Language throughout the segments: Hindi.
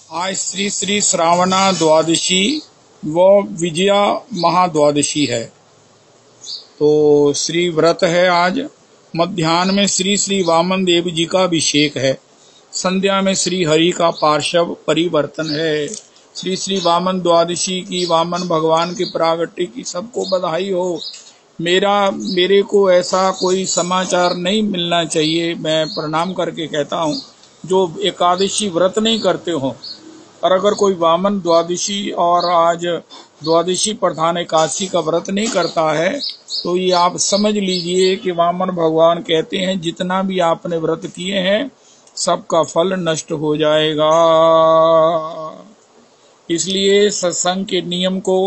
आज श्री श्री श्रावणा द्वादशी व विजया महाद्वादशी है। तो श्री व्रत है। आज मध्याह्न में श्री श्री वामन देव जी का अभिषेक है। संध्या में श्री हरि का पार्श्व परिवर्तन है। श्री श्री वामन द्वादशी की, वामन भगवान के प्रागट्य की सबको बधाई हो। मेरे को ऐसा कोई समाचार नहीं मिलना चाहिए, मैं प्रणाम करके कहता हूँ, जो एकादशी व्रत नहीं करते हो। और अगर कोई वामन द्वादशी और आज द्वादशी प्रधान एकादशी का व्रत नहीं करता है तो ये आप समझ लीजिए कि वामन भगवान कहते हैं जितना भी आपने व्रत किए हैं सबका फल नष्ट हो जाएगा। इसलिए सत्संग के नियम को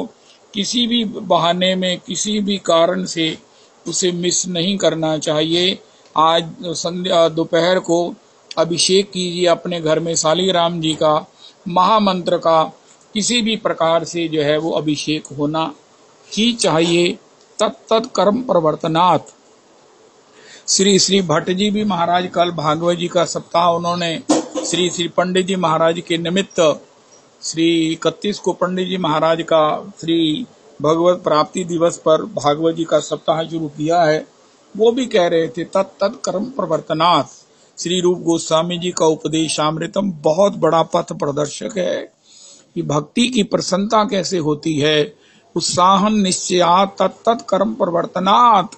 किसी भी बहाने में, किसी भी कारण से उसे मिस नहीं करना चाहिए। आज संध्या दोपहर को अभिषेक कीजिए अपने घर में शालीग्राम जी का, महामंत्र का किसी भी प्रकार से जो है वो अभिषेक होना ही चाहिए। तत्त कर्म प्रवर्तनात्। श्री श्री भट्ट जी भी महाराज कल भागवत जी का सप्ताह उन्होंने श्री श्री पंडित जी महाराज के निमित्त श्री 31 को पंडित जी महाराज का श्री भगवत प्राप्ति दिवस पर भागवत जी का सप्ताह शुरू किया है। वो भी कह रहे थे तत्त कर्म प्रवर्तनात्। श्री रूप गोस्वामी जी का उपदेशामृतम बहुत बड़ा पथ प्रदर्शक है कि भक्ति की प्रसन्नता कैसे होती है। उत्साहन निश्चयात् तत्त कर्म प्रवर्तनात्।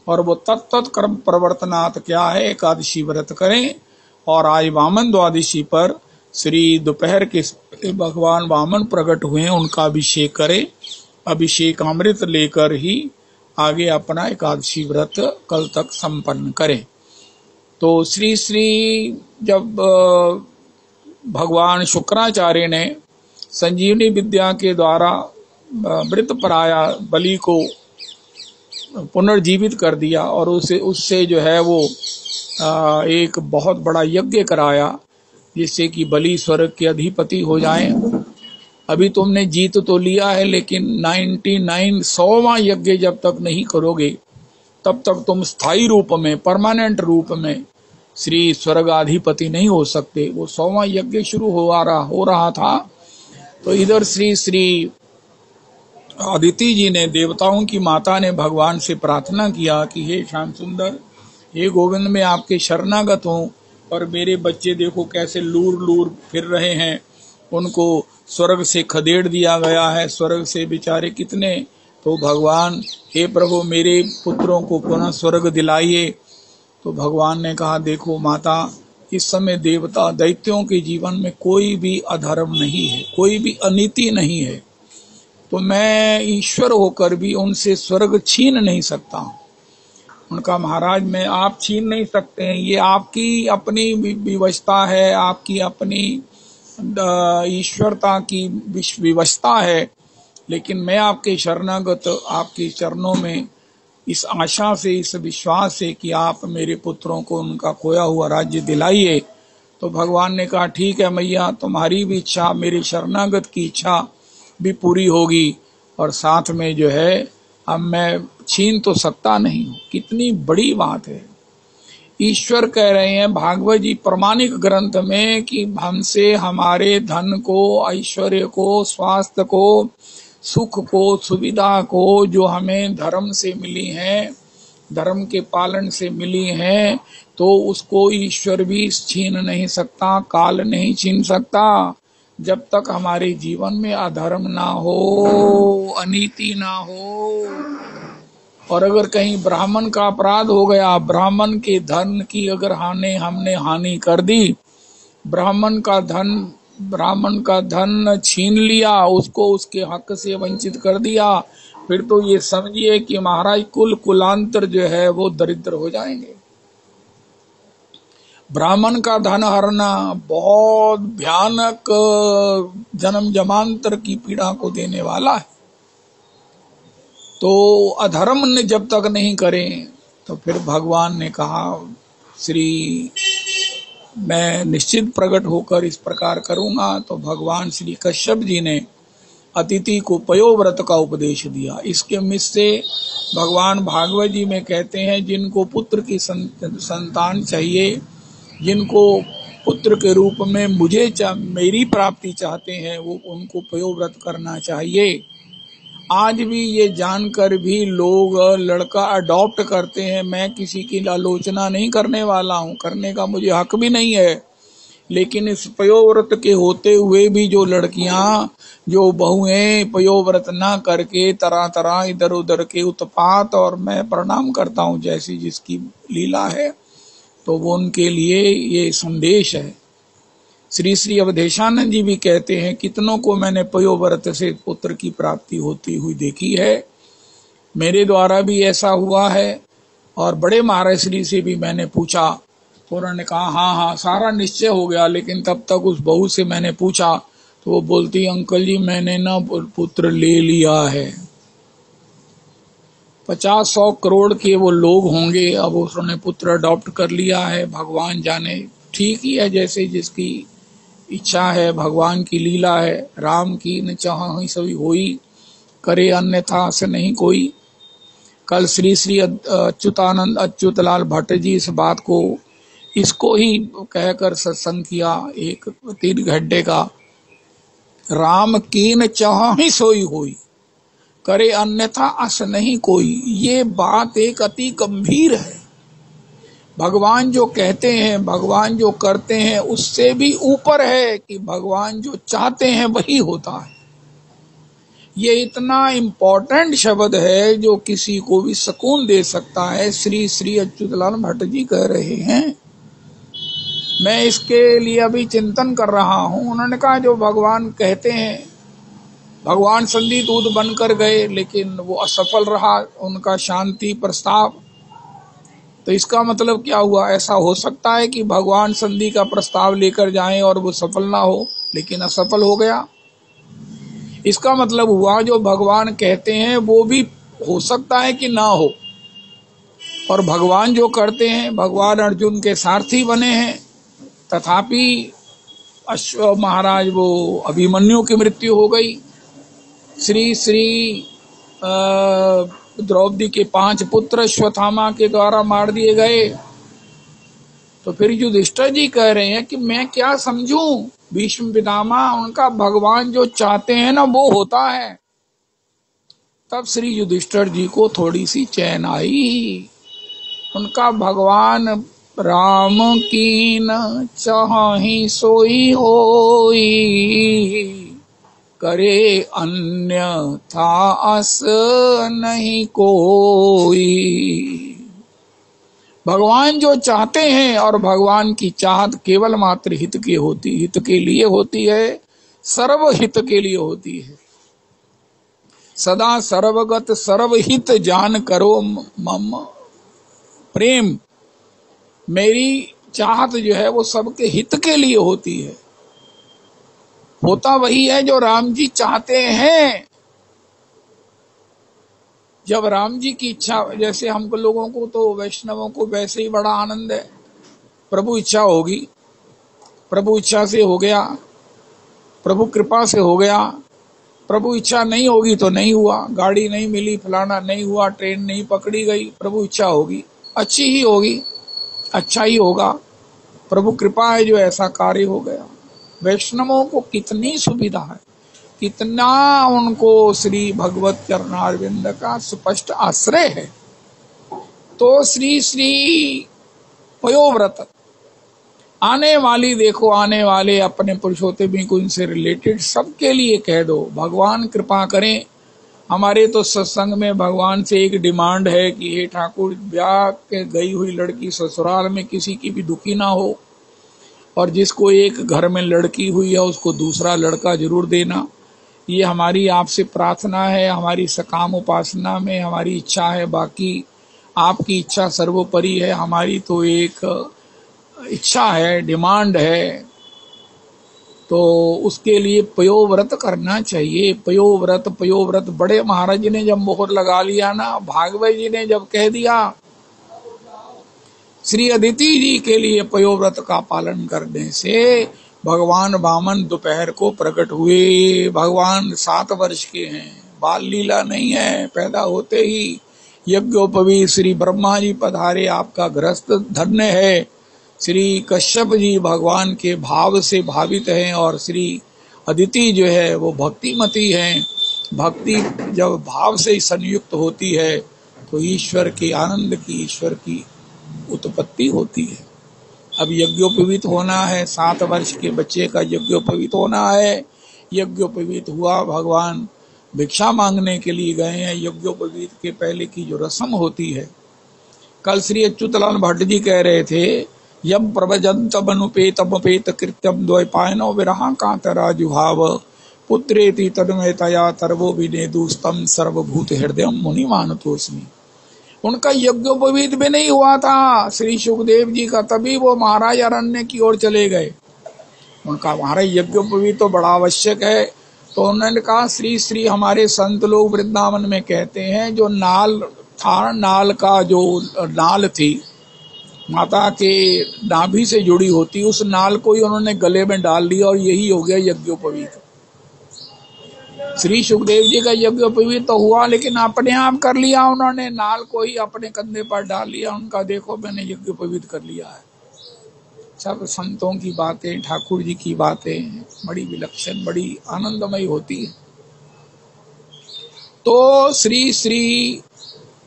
और वो तत्त कर्म प्रवर्तनात् क्या है? एकादशी व्रत करें और आज वामन द्वादशी पर श्री दोपहर के भगवान वामन प्रकट हुए हैं, उनका अभिषेक करें। अभिषेक अमृत लेकर ही आगे अपना एकादशी व्रत कल तक संपन्न करें। तो श्री श्री जब भगवान शुक्राचार्य ने संजीवनी विद्या के द्वारा मृत पराया बलि को पुनर्जीवित कर दिया और उससे जो है वो एक बहुत बड़ा यज्ञ कराया जिससे कि बलि स्वर्ग के अधिपति हो जाएं। अभी तुमने जीत तो लिया है लेकिन 100वां यज्ञ जब तक नहीं करोगे तब तक तुम स्थायी रूप में, परमानेंट रूप में श्री स्वर्गाधिपति नहीं हो सकते। वो 100वां यज्ञ शुरू हो रहा था तो इधर श्री श्री अदिति जी ने, देवताओं की माता ने भगवान से प्रार्थना किया कि हे श्याम सुंदर, हे गोविंद, मैं आपके शरणागत हूँ और मेरे बच्चे देखो कैसे लूर लूर फिर रहे हैं, उनको स्वर्ग से खदेड़ दिया गया है, स्वर्ग से बेचारे कितने। तो भगवान, हे प्रभु, मेरे पुत्रों को पुनः स्वर्ग दिलाइए। तो भगवान ने कहा देखो माता, इस समय देवता दैत्यों के जीवन में कोई भी अधर्म नहीं है, कोई भी अनीति नहीं है, तो मैं ईश्वर होकर भी उनसे स्वर्ग छीन नहीं सकता। उनका महाराज, मैं आप छीन नहीं सकते हैं, ये आपकी अपनी विवशता है, आपकी अपनी ईश्वरता की विवशता है, लेकिन मैं आपके शरणागत, आपके चरणों में इस आशा से, इस विश्वास से कि आप मेरे पुत्रों को उनका खोया हुआ राज्य दिलाइए। तो भगवान ने कहा ठीक है मैया, तुम्हारी भी इच्छा, मेरे शरणागत की इच्छा भी पूरी होगी और साथ में जो है अब मैं छीन तो सकता नहीं हूँ। कितनी बड़ी बात है। ईश्वर कह रहे हैं भागवत जी प्रमाणिक ग्रंथ में कि हमसे हमारे धन को, ऐश्वर्य को, स्वास्थ्य को, सुख को, सुविधा को जो हमें धर्म से मिली हैं, धर्म के पालन से मिली हैं, तो उसको ईश्वर भी छीन नहीं सकता, काल नहीं छीन सकता, जब तक हमारे जीवन में अधर्म ना हो, अनीति ना हो। और अगर कहीं ब्राह्मण का अपराध हो गया, ब्राह्मण के धन की अगर हमने हानि कर दी, ब्राह्मण का धन छीन लिया, उसको उसके हक से वंचित कर दिया, फिर तो ये समझिए कि महाराज कुलांतर जो है वो दरिद्र हो जाएंगे। ब्राह्मण का धन हरना बहुत भयानक जन्म जमांतर की पीड़ा को देने वाला है। तो अधर्म ने जब तक नहीं करें तो फिर भगवान ने कहा मैं निश्चित प्रकट होकर इस प्रकार करूंगा। तो भगवान श्री कश्यप जी ने अतिथि को पयोव्रत का उपदेश दिया। इसके मिस से भगवान भागवत जी में कहते हैं जिनको पुत्र की संतान चाहिए, जिनको पुत्र के रूप में मेरी प्राप्ति चाहते हैं, वो उनको पयोव्रत करना चाहिए। आज भी ये जानकर भी लोग लड़का अडॉप्ट करते हैं। मैं किसी की आलोचना नहीं करने वाला हूँ, करने का मुझे हक भी नहीं है, लेकिन इस पयोव्रत के होते हुए भी जो लड़कियां, जो बहुएं पयोव्रत ना करके तरह तरह इधर उधर के उत्पात, और मैं प्रणाम करता हूँ जैसी जिसकी लीला है, तो वो उनके लिए ये संदेश है। श्री श्री अवधेशानंद जी भी कहते हैं, कितनों को मैंने पयोव्रत से पुत्र की प्राप्ति होती हुई देखी है, मेरे द्वारा भी ऐसा हुआ है। और बड़े महाराज श्री से भी मैंने पूछा, उन्होंने कहा हाँ हाँ सारा निश्चय हो गया, लेकिन तब तक उस बहू से मैंने पूछा तो वो बोलती, अंकल जी मैंने ना पुत्र ले लिया है। 50-100 करोड़ के वो लोग होंगे, अब उसने पुत्र अडॉप्ट कर लिया है, भगवान जाने। ठीक ही है, जैसे जिसकी इच्छा है, भगवान की लीला है। राम की न चाहि सभी होई, करे अन्यथा से नहीं कोई। कल श्री श्री अच्युतानंद अच्युतलाल भट्ट जी इस बात को, इसको ही कहकर सत्संग किया, एक 3 घंटे का। राम कीन चाहि सोई होई, करे अन्यथा अस नहीं कोई। ये बात एक अति गंभीर है। भगवान जो कहते हैं, भगवान जो करते हैं, उससे भी ऊपर है कि भगवान जो चाहते हैं वही होता है। ये इतना इम्पोर्टेंट शब्द है जो किसी को भी सुकून दे सकता है। श्री श्री अच्युतलाल भट्ट जी कह रहे हैं, मैं इसके लिए अभी चिंतन कर रहा हूं। उन्होंने कहा जो भगवान कहते हैं, भगवान संधि दूत बनकर गए लेकिन वो असफल रहा उनका शांति प्रस्ताव। तो इसका मतलब क्या हुआ? ऐसा हो सकता है कि भगवान संधि का प्रस्ताव लेकर जाएं और वो सफल ना हो, लेकिन असफल हो गया। इसका मतलब हुआ जो भगवान कहते हैं वो भी हो सकता है कि ना हो। और भगवान जो करते हैं, भगवान अर्जुन के सारथी बने हैं, तथापि अश्व महाराज वो अभिमन्यु की मृत्यु हो गई। श्री श्री द्रौपदी के 5 पुत्र अश्वत्थामा के द्वारा मार दिए गए। तो फिर युधिष्ठिर जी कह रहे हैं कि मैं क्या समझूं, भीष्म पितामह, उनका भगवान जो चाहते हैं ना वो होता है। तब श्री युधिष्ठिर जी को थोड़ी सी चैन आई। उनका भगवान राम कीन चाहि सोई होई, करे अन्यथा अस नहीं कोई। भगवान जो चाहते हैं, और भगवान की चाहत केवल मात्र हित के लिए होती है, सर्वहित के लिए होती है। सदा सर्वगत सर्वहित जान करो मम प्रेम। मेरी चाहत जो है वो सबके हित के लिए होती है। होता वही है जो राम जी चाहते हैं। जब राम जी की इच्छा, जैसे हम लोगों को तो वैष्णवों को वैसे ही बड़ा आनंद है, प्रभु इच्छा होगी, प्रभु इच्छा से हो गया, प्रभु कृपा से हो गया। प्रभु इच्छा नहीं होगी तो नहीं हुआ, गाड़ी नहीं मिली, फलाना नहीं हुआ, ट्रेन नहीं पकड़ी गई, प्रभु इच्छा होगी, अच्छी ही होगी, अच्छा ही होगा। प्रभु कृपा है जो ऐसा कार्य हो गया। वैष्णवों को कितनी सुविधा है, कितना उनको श्री भगवत चरणारविंद का स्पष्ट आश्रय है। तो श्री श्री पयोव्रत आने वाली, देखो आने वाले अपने पुरुषोत्तम को इनसे रिलेटेड सबके लिए कह दो, भगवान कृपा करें। हमारे तो सत्संग में भगवान से एक डिमांड है कि हे ठाकुर, ब्याह के गई हुई लड़की ससुराल में किसी की भी दुखी ना हो, और जिसको एक घर में लड़की हुई है उसको दूसरा लड़का जरूर देना। ये हमारी आपसे प्रार्थना है, हमारी सकाम उपासना में हमारी इच्छा है। बाकी आपकी इच्छा सर्वोपरि है, हमारी तो एक इच्छा है, डिमांड है। तो उसके लिए पयोव्रत करना चाहिए। पयोव्रत बड़े महाराज जी ने जब मोहर लगा लिया ना, भागवत जी ने जब कह दिया, श्री अदिति जी के लिए पयोव्रत का पालन करने से भगवान वामन दोपहर को प्रकट हुए। भगवान 7 वर्ष के हैं, बाल लीला नहीं है। पैदा होते ही यज्ञोपवीत श्री ब्रह्मा जी पधारे, आपका गृहस्थ धन्य है। श्री कश्यप जी भगवान के भाव से भावित हैं और श्री अदिति जो है वो भक्तिमती हैं। भक्ति जब भाव से संयुक्त होती है तो ईश्वर के आनंद की, ईश्वर की उत्पत्ति होती है। अब यज्ञोपवीत होना है, 7 वर्ष के बच्चे का यज्ञोपवीत होना है। यज्ञोपवीत हुआ, भगवान भिक्षा मांगने के लिए गए हैं। यज्ञोपवीत के पहले की जो रस्म होती है, कल श्री अच्युतलाल भट्ट जी कह रहे थे, यम प्रभजंतमनुपेतमपेत कृत्यम द्वैपायनो विरहा कांतराजुभाव पुत्रेति तन्मयतया तरवो विनेदुस्तम सर्वभूत हृदय मुनि मानतोस्मि। उनका यज्ञोपवीत भी नहीं हुआ था श्री सुखदेव जी का, तभी वो महाराज अरण्य की ओर चले गए। उनका महाराज यज्ञोपवीत तो बड़ा आवश्यक है। तो उन्होंने कहा श्री श्री हमारे संत लोग वृंदावन में कहते हैं, जो नाल था, नाल का जो नाल थी माता के नाभि से जुड़ी होती, उस नाल को ही उन्होंने गले में डाल लिया और यही हो गया यज्ञोपवीत। श्री सुखदेव जी का यज्ञोपवीत तो हुआ, लेकिन अपने आप कर लिया उन्होंने, नाल को ही अपने कंधे पर डाल लिया। उनका देखो मैंने यज्ञोपवीत कर लिया है। सब संतों की बातें, ठाकुर जी की बातें बड़ी विलक्षण, बड़ी आनंदमयी होती है। तो श्री श्री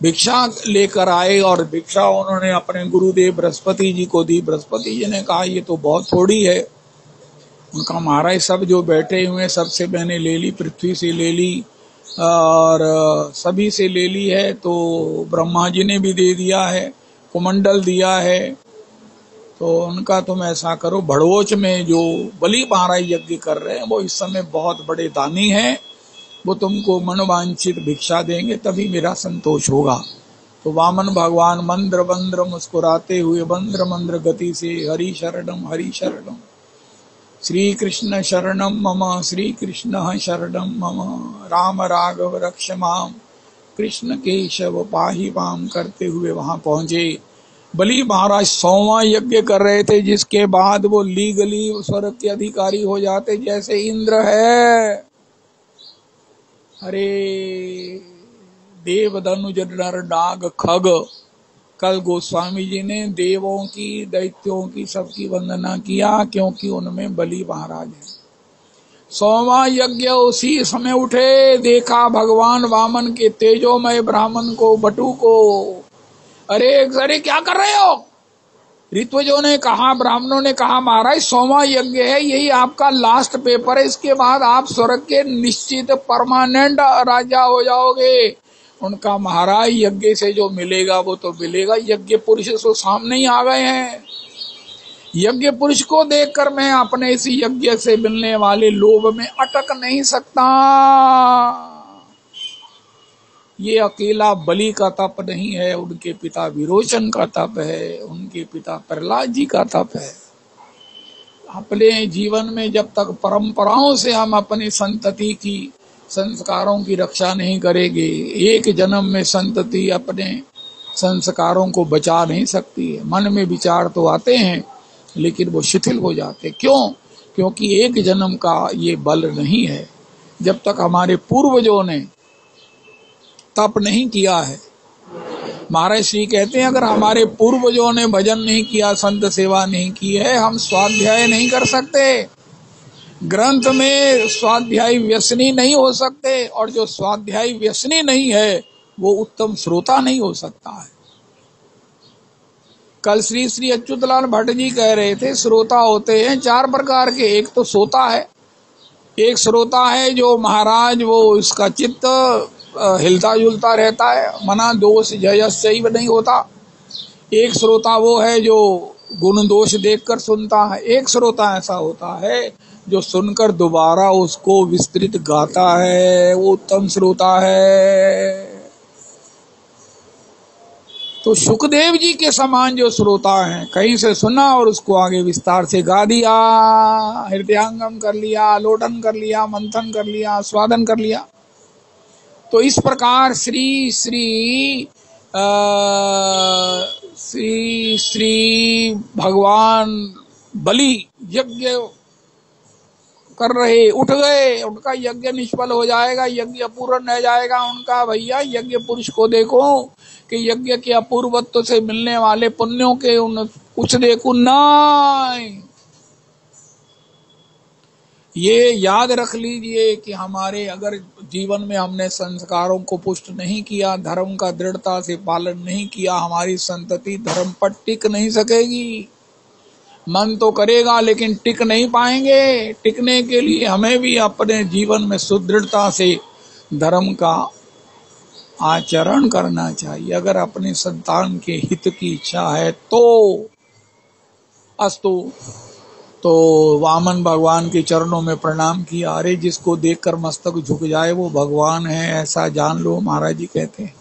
भिक्षा लेकर आए और भिक्षा उन्होंने अपने गुरुदेव बृहस्पति जी को दी। बृहस्पति जी ने कहा ये तो बहुत थोड़ी है। उनका महाराज सब जो बैठे हुए सबसे मैंने ले ली, पृथ्वी से ले ली और सभी से ले ली है, तो ब्रह्मा जी ने भी दे दिया है, कुमंडल दिया है। तो उनका तुम ऐसा करो, भड़वोच में जो बलि महाराज यज्ञ कर रहे हैं वो इस समय बहुत बड़े दानी हैं, वो तुमको मनोवांछित भिक्षा देंगे, तभी मेरा संतोष होगा। तो वामन भगवान मंद्र मंद्र मुस्कुराते हुए मंद्र मंद्र गति से हरि शरणम श्री कृष्ण शरणम मम, श्री कृष्ण शरणम मम, राम राघव रक्ष माम, कृष्ण केशव पाहि माम करते हुए वहां पहुंचे। बलि महाराज 100वां यज्ञ कर रहे थे, जिसके बाद वो लीगली स्वर्ग के अधिकारी हो जाते, जैसे इंद्र है। अरे देव धनुज नर नाग खग, कल गोस्वामी जी ने देवों की, दैत्यों की, सबकी वंदना किया, क्योंकि उनमें बलि महाराज है। 100वां यज्ञ उसी समय उठे, देखा भगवान वामन के तेजोमय ब्राह्मण को, बटू को। अरे क्या कर रहे हो? ऋत्विजों ने कहा, ब्राह्मणों ने कहा, महाराज 100वां यज्ञ है, यही आपका लास्ट पेपर है, इसके बाद आप स्वर्ग के निश्चित परमानेंट राजा हो जाओगे। उनका महाराज यज्ञ से जो मिलेगा वो तो मिलेगा। यज्ञ पुरुष तो सामने ही आ गए हैं। यज्ञ पुरुष को देखकर मैं अपने इस यज्ञ से मिलने वाले लोभ में अटक नहीं सकता। ये अकेला बलि का तप नहीं है, उनके पिता विरोचन का तप है, उनके पिता प्रहलाद जी का तप है। अपने जीवन में जब तक परंपराओं से हम अपनी संतति की, संस्कारों की रक्षा नहीं करेंगे, एक जन्म में संतति अपने संस्कारों को बचा नहीं सकती है। मन में विचार तो आते हैं लेकिन वो शिथिल हो जाते। क्यों? क्योंकि एक जन्म का ये बल नहीं है। जब तक हमारे पूर्वजों ने तप नहीं किया है, महाराज श्री कहते हैं, अगर हमारे पूर्वजों ने भजन नहीं किया, संत सेवा नहीं की है, हम स्वाध्याय नहीं कर सकते। ग्रंथ में स्वाध्याय व्यसनी नहीं हो सकते, और जो स्वाध्याय व्यसनी नहीं है वो उत्तम श्रोता नहीं हो सकता है। कल श्री श्री अच्युतलाल भट्ट जी कह रहे थे, श्रोता होते हैं 4 प्रकार के। एक तो सोता है, एक श्रोता है जो महाराज वो इसका चित्त हिलता जुलता रहता है, मना दोष जयस सही नहीं होता। एक श्रोता वो है जो गुण दोष देखकर सुनता है। एक श्रोता ऐसा होता है जो सुनकर दोबारा उसको विस्तृत गाता है, वो उत्तम श्रोता है। तो सुखदेव जी के समान जो श्रोता हैं, कहीं से सुना और उसको आगे विस्तार से गा दिया, हृदयांगम कर लिया, लोटन कर लिया, मंथन कर लिया, स्वादन कर लिया। तो इस प्रकार श्री श्री भगवान बलि यज्ञ कर रहे, उठ गए, उनका यज्ञ निष्फल हो जाएगा, यज्ञ अपूर्ण रह जाएगा उनका। भैया यज्ञ पुरुष को देखो कि यज्ञ के अपूर्वत्व से मिलने वाले पुण्यों के कुछ देखो नाय। ये याद रख लीजिए कि हमारे अगर जीवन में हमने संस्कारों को पुष्ट नहीं किया, धर्म का दृढ़ता से पालन नहीं किया, हमारी संतति धर्म पर टिक नहीं सकेगी। मन तो करेगा लेकिन टिक नहीं पाएंगे। टिकने के लिए हमें भी अपने जीवन में सुदृढ़ता से धर्म का आचरण करना चाहिए। अगर अपने संतान के हित की इच्छा है तो अस्तु। तो वामन भगवान के चरणों में प्रणाम किया। अरे जिसको देखकर मस्तक झुक जाए वो भगवान है, ऐसा जान लो, महाराज जी कहते हैं।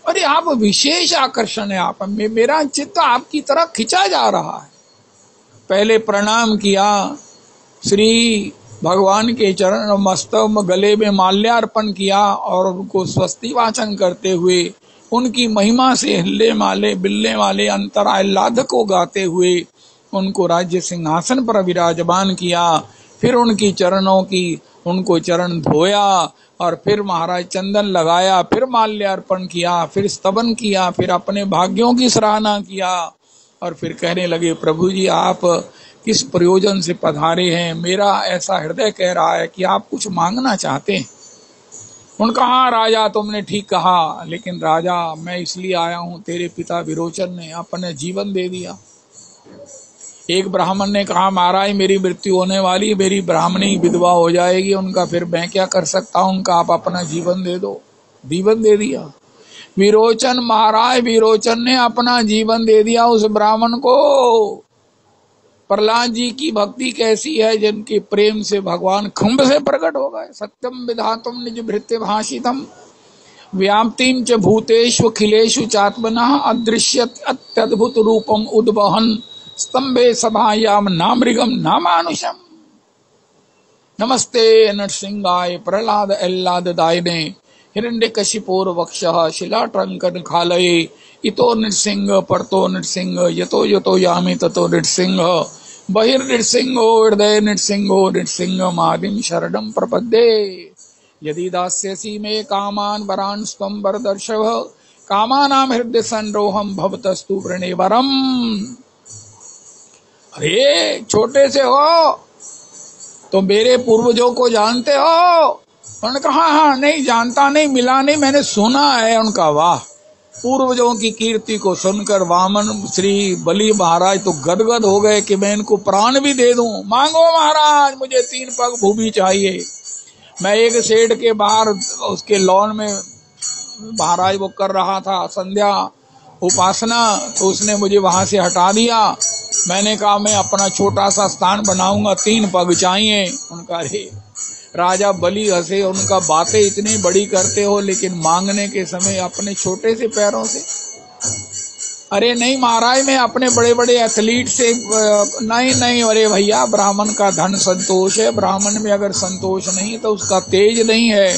अरे आप विशेष आकर्षण है, आप में मेरा चित्त आपकी तरफ खिंचा जा रहा है। पहले प्रणाम किया, श्री भगवान के चरण मस्तक गले में माल्यार्पण किया और उनको स्वस्ति वाचन करते हुए उनकी महिमा से हिलने वाले बिलने वाले अंतरायलाद को गाते हुए उनको राज्य सिंहासन पर विराजमान किया। फिर उनकी चरणों की उनको चरण धोया और फिर महाराज चंदन लगाया, फिर माल्यार्पण किया, फिर स्तवन किया, फिर अपने भाग्यों की सराहना किया और फिर कहने लगे, प्रभु जी आप किस प्रयोजन से पधारे हैं? मेरा ऐसा हृदय कह रहा है कि आप कुछ मांगना चाहते हैं। उनका हाँ राजा तुमने ठीक कहा, लेकिन राजा मैं इसलिए आया हूँ, तेरे पिता विरोचन ने अपने जीवन दे दिया। एक ब्राह्मण ने कहा महाराज मेरी मृत्यु होने वाली, मेरी ब्राह्मणी विधवा हो जाएगी, उनका फिर मैं क्या कर सकता हूँ, उनका आप अपना जीवन दे दो। जीवन दे दिया विरोचन, महाराज विरोचन ने अपना जीवन दे दिया उस ब्राह्मण को। प्रहलाद जी की भक्ति कैसी है, जिनके प्रेम से भगवान खम्भ से प्रकट हो गए। सत्यम विधातुम निज भृत्य भाषितम व्याप्तिम च भूतेषु खिलेषु चात्मनः अदृश्यत अत्यद्भुत रूपम उद्वहन स्तंभे सभायाम नामृगम नामानुषम। नमस्ते नरसिंहाय प्रहलाद एल्लाद दायने हिरण्यकशिपोर वक्षः शिलाट्रंकन खालये इतो नृसिंह परतो नृसिंह यतो यतो यामि ततो नृसिंह बहिर्नृसिंहो हृदय नृसिंहो नृसिंह मादिम शरणं प्रपद्ये। यदि दास्यसि मे कामान् वरान् स्वं वरदर्शव कामानां हृदय संरोहम भवतस्तु प्रणेवरम। अरे छोटे से हो तो मेरे पूर्वजों को जानते हो? उन्होंने कहा हाँ नहीं जानता नहीं, मिला नहीं, मैंने सुना है। उनका वाह, पूर्वजों की कीर्ति को सुनकर वामन श्री बलि महाराज तो गदगद हो गए कि मैं इनको प्राण भी दे दूं। मांगो महाराज, मुझे 3 पग भूमि चाहिए। मैं एक सेठ के बाहर उसके लॉन में महाराज वो कर रहा था संध्या उपासना, तो उसने मुझे वहां से हटा दिया। मैंने कहा मैं अपना छोटा सा स्थान बनाऊंगा, 3 पग चाहिए। उनका अरे राजा बलि हंसे, उनका बातें इतनी बड़ी करते हो लेकिन मांगने के समय अपने छोटे से पैरों से। अरे नहीं महाराज मैं अपने बड़े बड़े एथलीट से नहीं नहीं। अरे भैया ब्राह्मण का धन संतोष है, ब्राह्मण में अगर संतोष नहीं तो उसका तेज नहीं है,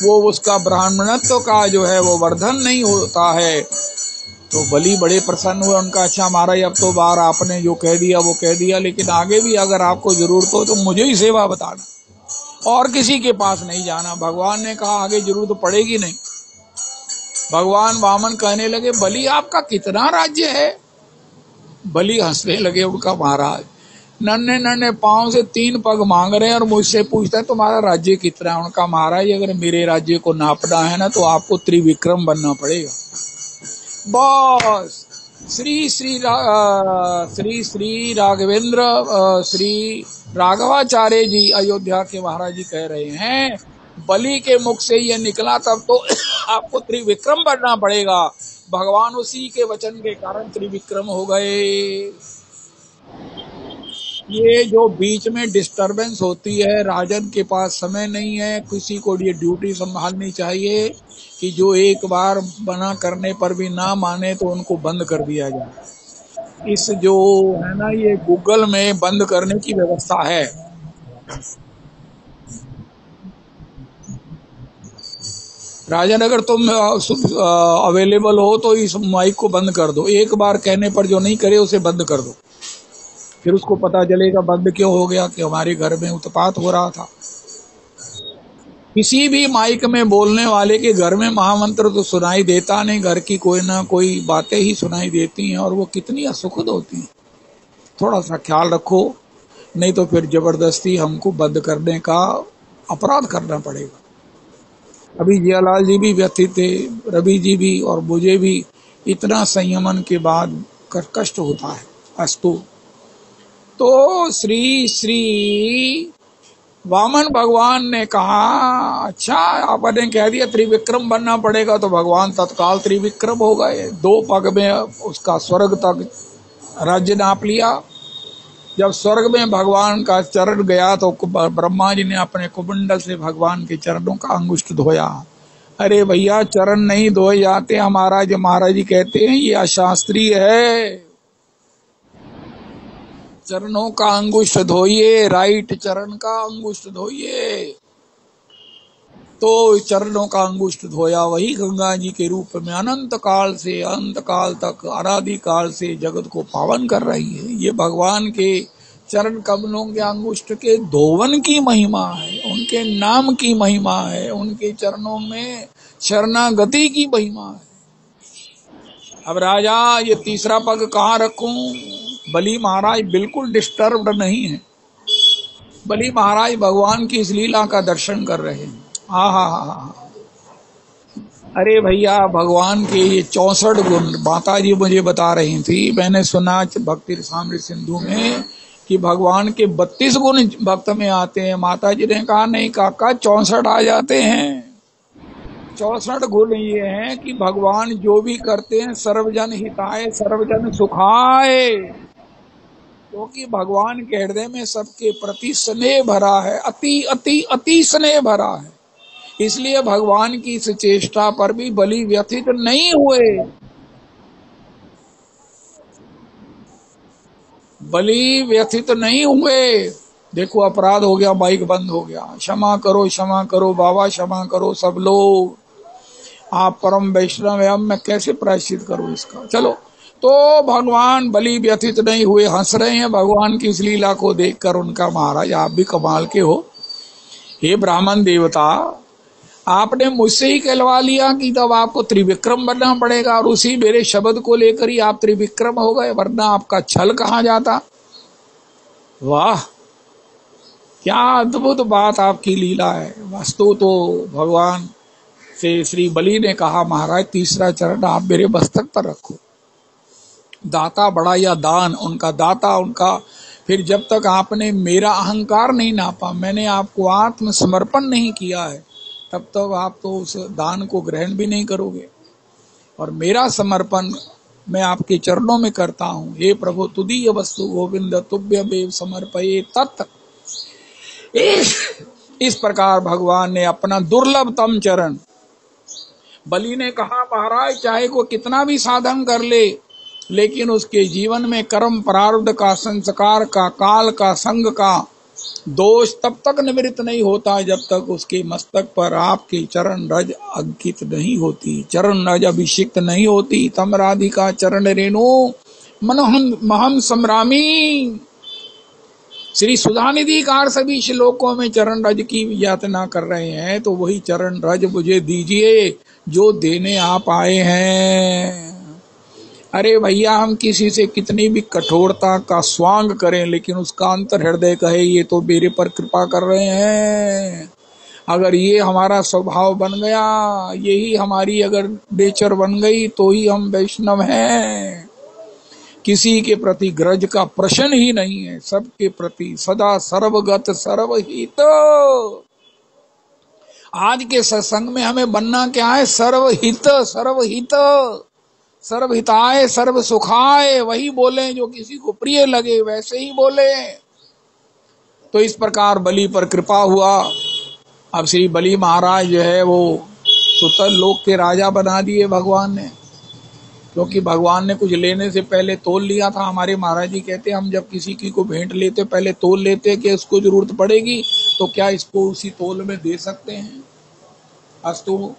वो उसका ब्राह्मणत्व का जो है वो वर्धन नहीं होता है। तो बलि बड़े प्रसन्न हुए। उनका अच्छा महाराज अब तो बाहर आपने जो कह दिया वो कह दिया, लेकिन आगे भी अगर आपको जरूरत हो तो मुझे ही सेवा बताना और किसी के पास नहीं जाना। भगवान ने कहा आगे जरूरत पड़ेगी नहीं। भगवान वामन कहने लगे बलि आपका कितना राज्य है? बलि हंसने लगे। उनका महाराज नन्हे नन्हे पांव से 3 पग मांग रहे हैं और मुझसे पूछता है तुम्हारा राज्य कितना है। उनका महाराज अगर मेरे राज्य को नापना है ना तो आपको त्रिविक्रम बनना पड़ेगा। बस श्री श्री राघवेंद्र श्री राघवाचार्य जी अयोध्या के महाराज जी कह रहे हैं बलि के मुख से ये निकला तब तो आपको त्रिविक्रम बनना पड़ेगा। भगवान उसी के वचन के कारण त्रिविक्रम हो गए। ये जो बीच में डिस्टरबेंस होती है, राजन के पास समय नहीं है, किसी को ये ड्यूटी संभालनी चाहिए कि जो एक बार मना करने पर भी ना माने तो उनको बंद कर दिया जाए। इस जो है ना ये गूगल में बंद करने की व्यवस्था है। राजन अगर तुम अवेलेबल हो तो इस माइक को बंद कर दो। एक बार कहने पर जो नहीं करे उसे बंद कर दो, फिर उसको पता चलेगा बंद क्यों हो गया कि हमारे घर में उत्पात हो रहा था। किसी भी माइक में बोलने वाले के घर में महामंत्र तो सुनाई देता नहीं, घर की कोई ना कोई बातें ही सुनाई देती हैं और वो कितनी असुखद होती हैं। थोड़ा सा ख्याल रखो, नहीं तो फिर जबरदस्ती हमको बंद करने का अपराध करना पड़ेगा। अभी जियालाल जी भी व्यथित थे, रवि जी भी, और मुझे भी इतना संयमन के बाद कष्ट होता है। अस्तु। तो श्री श्री वामन भगवान ने कहा, अच्छा आपने कह दिया त्रिविक्रम बनना पड़ेगा, तो भगवान तत्काल त्रिविक्रम हो गए। 2 पग में उसका स्वर्ग तक राज्य नाप लिया। जब स्वर्ग में भगवान का चरण गया तो ब्रह्मा जी ने अपने कुमंडल से भगवान के चरणों का अंगुष्ठ धोया। अरे भैया, चरण नहीं धोए जाते। महाराज जी कहते हैं ये अशास्त्रीय है। चरणों का अंगुष्ठ धोइए, राइट चरण का अंगुष्ठ धोइए। तो चरणों का अंगुष्ठ धोया, वही गंगा जी के रूप में अनंत काल से अनंत काल तक अनादि काल से जगत को पावन कर रही है। ये भगवान के चरण कमलों के अंगुष्ठ के धोवन की महिमा है, उनके नाम की महिमा है, उनके चरणों में शरणागति की महिमा है। अब राजा, ये तीसरा पग कहाँ रखूं? बलि महाराज बिल्कुल डिस्टर्ब्ड नहीं है। बलि महाराज भगवान की इस लीला का दर्शन कर रहे हैं। हा। अरे भैया, भगवान के ये 64 गुण माता जी मुझे बता रही थी। मैंने सुना भक्ति रसामृत सिंधु में कि भगवान के 32 गुण भक्त में आते हैं। माता जी ने कहा नहीं काका, 64 आ जाते हैं। 64 गुण ये हैं कि भगवान जो भी करते हैं सर्वजन हिताय सर्वजन सुखाय, क्योंकि भगवान के हृदय में सबके प्रति स्नेह भरा है, अति अति अति स्नेह भरा है। इसलिए भगवान की इस चेष्टा पर भी बलि व्यथित नहीं हुए। बलि व्यथित नहीं हुए। देखो, अपराध हो गया, माइक बंद हो गया। क्षमा करो बाबा, क्षमा करो सब लोग, आप परम वैष्णव है। अब मैं कैसे प्रायश्चित करूं इसका? चलो, तो भगवान बलि व्यथित नहीं हुए, हंस रहे हैं भगवान की इस लीला को देखकर। उनका महाराज आप भी कमाल के हो। हे ब्राह्मण देवता, आपने मुझसे ही कहलवा लिया कि तब आपको त्रिविक्रम बनना पड़ेगा, और उसी मेरे शब्द को लेकर ही आप त्रिविक्रम हो गए, वरना आपका छल कहाँ जाता। वाह, क्या अद्भुत बात आपकी लीला है। वस्तु तो भगवान से श्री बलि ने कहा, महाराज तीसरा चरण आप मेरे मस्तक पर रखो। दाता बड़ा या दान, उनका दाता उनका। फिर जब तक आपने मेरा अहंकार नहीं नापा, मैंने आपको आत्मसमर्पण नहीं किया है, तब तक आप तो उस दान को ग्रहण भी नहीं करोगे। और मेरा समर्पण मैं आपके चरणों में करता हूँ। हे प्रभु, तुदीय वस्तु गोविंद तुभ्यमेव समर्पये तत्। इस प्रकार भगवान ने अपना दुर्लभतम चरण, बलि ने कहा महाराज चाहे को कितना भी साधन कर ले, लेकिन उसके जीवन में कर्म प्रारब्ध का, संस्कार का, काल का, संग का दोष तब तक निवृत्त नहीं होता जब तक उसके मस्तक पर आपकी चरण रज अंकित नहीं होती, चरण रज अभिषिक्त नहीं होती। तम राधिका चरण रेणु महम संग्रामी। श्री सुधानिधि कार सभी श्लोकों में चरण रज की यातना कर रहे हैं, तो वही चरण रज मुझे दीजिए जो देने आप आए हैं। अरे भैया, हम किसी से कितनी भी कठोरता का स्वांग करें, लेकिन उसका अंतर हृदय कहे ये तो मेरे पर कृपा कर रहे हैं। अगर ये हमारा स्वभाव बन गया, यही हमारी अगर नेचर बन गई, तो ही हम वैष्णव हैं। किसी के प्रति ग्रज का प्रश्न ही नहीं है, सबके प्रति सदा सर्वगत सर्वहित। आज के सत्संग में हमें बनना क्या है? सर्वहित सर्वहित सर्वहिताय सर्व सुखाय। वही बोले जो किसी को प्रिय लगे, वैसे ही बोले। तो इस प्रकार बलि पर कृपा हुआ। अब श्री बलि महाराज जो है वो सुतल लोक के राजा बना दिए भगवान ने, क्योंकि भगवान ने कुछ लेने से पहले तोल लिया था। हमारे महाराज जी कहते हम जब किसी की को भेंट लेते पहले तोल लेते कि इसको जरूरत पड़ेगी तो क्या इसको उसी तोल में दे सकते हैं। अस्तु,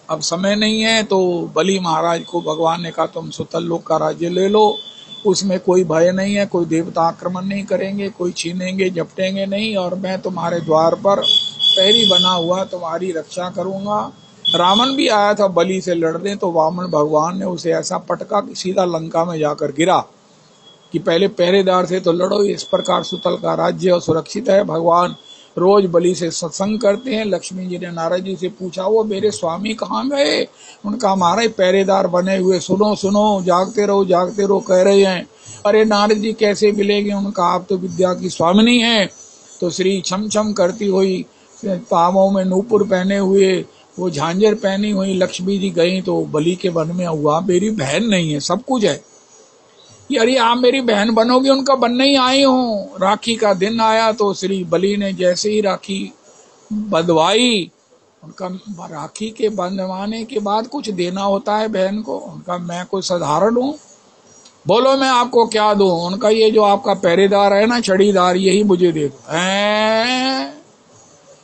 अब समय नहीं है, तो बलि महाराज को भगवान ने कहा तुम सुतल लोक का राज्य ले लो, उसमें कोई भय नहीं है, कोई देवता आक्रमण नहीं करेंगे, कोई छीनेंगे झपटेंगे नहीं, और मैं तुम्हारे द्वार पर प्रहरी बना हुआ तुम्हारी रक्षा करूंगा। रावण भी आया था बलि से लड़ने, तो वामन भगवान ने उसे ऐसा पटका कि सीधा लंका में जाकर गिरा कि पहले पहरेदार से तो लड़ो। इस प्रकार सुतल का राज्य सुरक्षित है। भगवान रोज बलि से सत्संग करते हैं। लक्ष्मी जी ने नारद जी से पूछा, वो मेरे स्वामी कहाँ गए? उनका हमारे पहरेदार बने हुए, सुनो सुनो, जागते रहो कह रहे हैं। अरे नारद जी कैसे मिलेंगे? उनका आप तो विद्या की स्वामिनी है। तो श्री छम छम करती हुई, पाँवों में नूपुर पहने हुए, वो झांझर पहनी हुई लक्ष्मी जी गई तो बलि के वन में। हुआ मेरी बहन नहीं है, सब कुछ है। अरे आप मेरी बहन बनोगी, उनका बनने ही आई हूँ। राखी का दिन आया तो श्री बलि ने जैसे ही राखी बंधवाई, उनका राखी के बंधवाने के बाद कुछ देना होता है बहन को। उनका मैं कोई साधारण हूँ, बोलो मैं आपको क्या दूं? उनका ये जो आपका पहरेदार है ना, छड़ीदार, यही मुझे दे दो।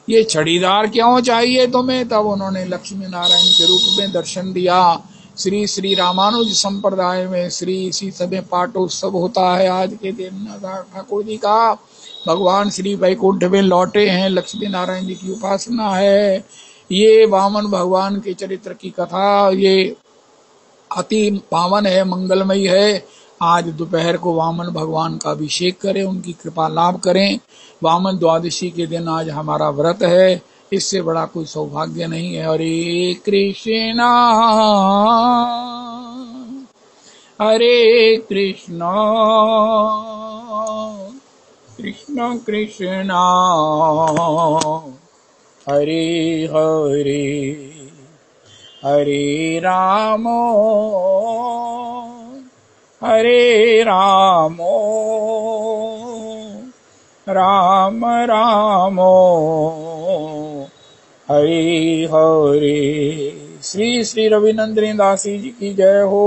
ये छड़ीदार क्यों चाहिए तुम्हें? तब उन्होंने लक्ष्मी नारायण के रूप में दर्शन दिया। श्री श्री रामानुज संप्रदाय में श्री इसी समय पाठोत्सव होता है आज के दिन। ठाकुर जी का भगवान श्री वैकुंठ में लौटे हैं, लक्ष्मी नारायण जी की उपासना है। ये वामन भगवान के चरित्र की कथा ये अति पावन है, मंगलमयी है। आज दोपहर को वामन भगवान का अभिषेक करें, उनकी कृपा लाभ करें। वामन द्वादशी के दिन आज हमारा व्रत है, इससे बड़ा कोई सौभाग्य नहीं है। हरे कृष्णा हरे कृष्णा कृष्ण कृष्णा हरे हरे हरे रामो हरे रामो राम रामो हरे हरे। श्री श्री रविनंदन दासी जी की जय हो।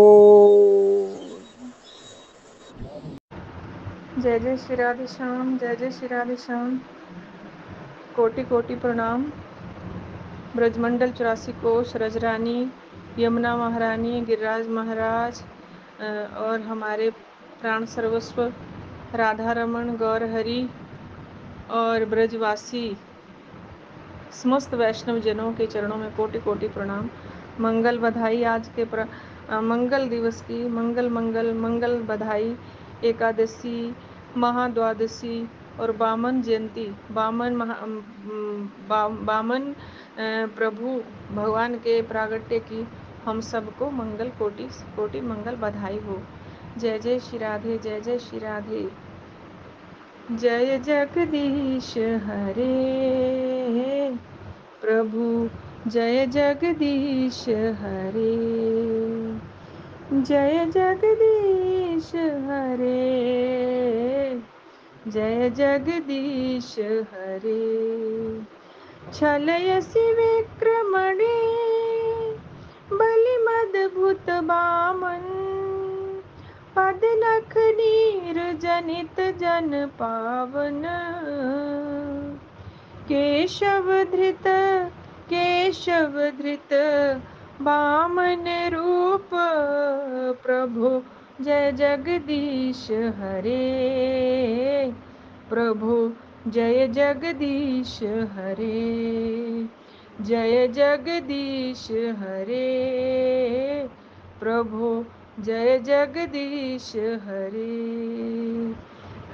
जय जय श्री राधे श्याम, जय जय श्री राधे श्याम। कोटि कोटि प्रणाम। ब्रजमंडल 84 कोश, रजरानी, यमुना महारानी, गिरिराज महाराज और हमारे प्राण सर्वस्व राधा रमन, गौर हरि और ब्रजवासी समस्त वैष्णव जनों के चरणों में कोटि कोटि प्रणाम। मंगल बधाई आज के मंगल दिवस की मंगल बधाई। एकादशी, महाद्वादशी और बामन जयंती, बामन प्रभु भगवान के प्रागट्य की हम सबको मंगल कोटि कोटि मंगल बधाई हो। जय जय श्री राधे, जय जय श्री राधे। जय जगदीश हरे प्रभु, जय जगदीश हरे, जय जगदीश हरे, जय जगदीश हरे। छलयसि विक्रमणे बलिमद्भुत बामन, पद नख नीर जनित जन पावन। केशव धृत बामन रूप प्रभु, जय जगदीश हरे प्रभु, जय जगदीश हरे, जय जगदीश हरे प्रभु, जय जगदीश हरे।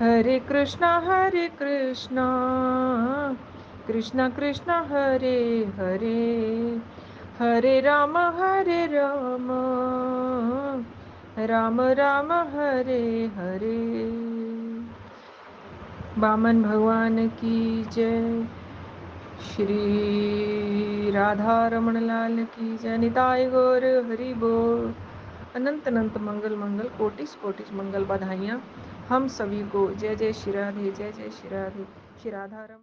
हरे कृष्णा कृष्ण कृष्ण हरे हरे, हरे राम राम राम हरे हरे। वामन भगवान की जय, श्री राधा रमण लाल की जय। निताय गौर हरि बोल। अनंत अनंत मंगल मंगल, कोटिस कोटिस मंगल बधाइयाँ हम सभी को। जय जय श्री राधे, जय जय श्री राधे। श्री राधा रमण।